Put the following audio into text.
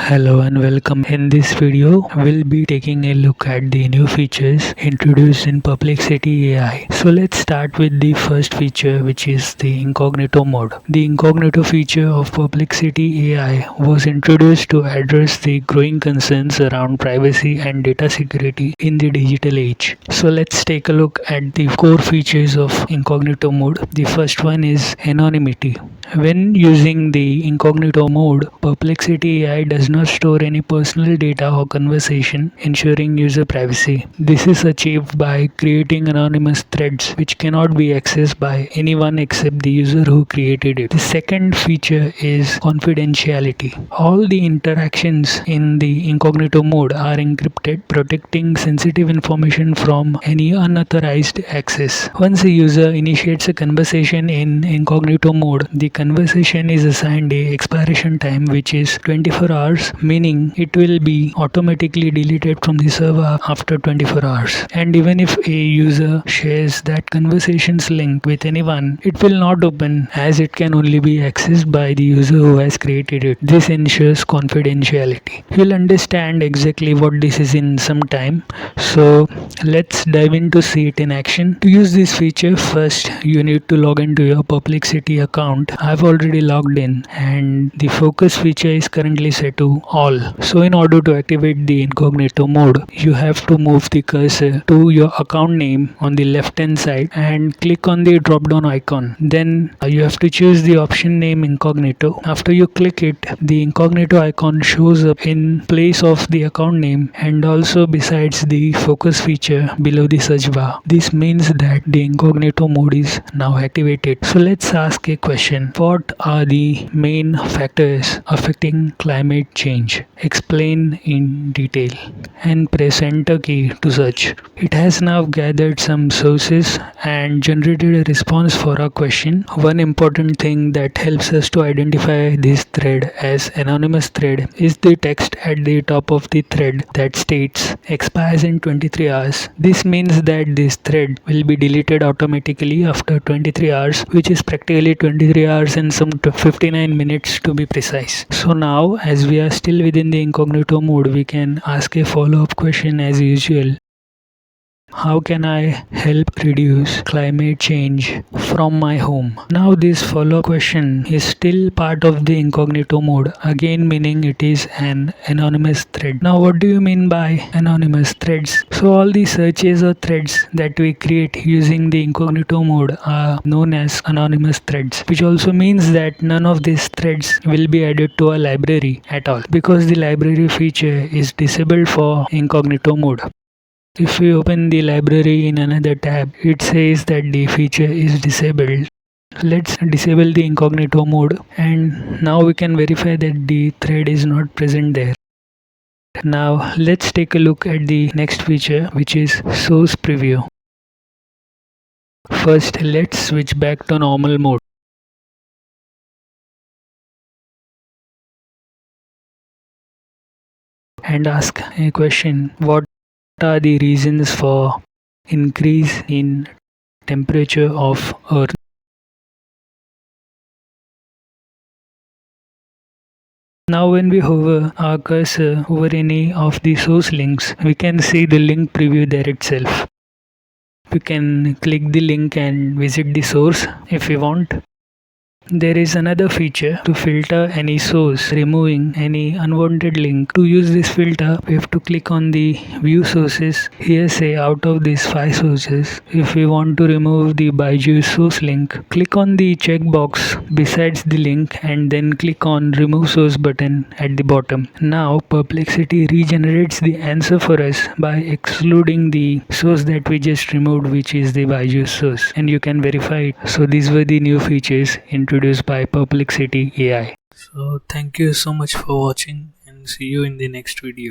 Hello and welcome. In this video, we'll be taking a look at the new features introduced in Perplexity AI. So let's start with the first feature, which is the incognito mode. The incognito feature of Perplexity AI was introduced to address the growing concerns around privacy and data security in the digital age. So let's take a look at the core features of incognito mode. The first one is anonymity. When using the incognito mode, Perplexity AI does not store any personal data or conversation, ensuring user privacy. This is achieved by creating anonymous threads which cannot be accessed by anyone except the user who created it. The second feature is confidentiality. All the interactions in the incognito mode are encrypted, protecting sensitive information from any unauthorized access. Once a user initiates a conversation in incognito mode, the conversation is assigned a expiration time which is 24 hours, meaning it will be automatically deleted from the server after 24 hours. And even if a user shares that conversation's link with anyone, it will not open as it can only be accessed by the user who has created it. This ensures confidentiality. You'll understand exactly what this is in some time. So let's dive in to see it in action. To use this feature, first you need to log into your Perplexity account. I've already logged in and the focus feature is currently set to all. So in order to activate the incognito mode, you have to move the cursor to your account name on the left hand side and click on the drop down icon. Then you have to choose the option name incognito. After you click it, the incognito icon shows up in place of the account name and also besides the focus feature below the search bar. This means that the incognito mode is now activated. So let's ask a question. What are the main factors affecting climate change? Explain in detail and press enter key to search. It has now gathered some sources and generated a response for our question. One important thing that helps us to identify this thread as anonymous thread is the text at the top of the thread that states expires in 23 hours. This means that this thread will be deleted automatically after 23 hours, which is practically 23 hours and some 59 minutes to be precise. So now, as we are still within the incognito mode, we can ask a follow-up question as usual. How can I help reduce climate change from my home? Now this follow-up question is still part of the incognito mode, again meaning it is an anonymous thread. Now what do you mean by anonymous threads? So all the searches or threads that we create using the incognito mode are known as anonymous threads, which also means that none of these threads will be added to a library at all because the library feature is disabled for incognito mode. If we open the library in another tab, it says that the feature is disabled. Let's disable the incognito mode and now we can verify that the thread is not present there. Now let's take a look at the next feature, which is source preview. First, let's switch back to normal mode. And ask a question. What are the reasons for increase in temperature of Earth? Now when we hover our cursor over any of the source links, we can see the link preview there itself. We can click the link and visit the source if we want. There is another feature to filter any source, removing any unwanted link. To use this filter, we have to click on the view sources. Here say out of these 5 sources, if we want to remove the Byju's source link, click on the checkbox besides the link and then click on remove source button at the bottom. Now Perplexity regenerates the answer for us by excluding the source that we just removed, which is the Byju's source, and you can verify it. So these were the new features introduced by Perplexity AI. So thank you so much for watching and see you in the next video.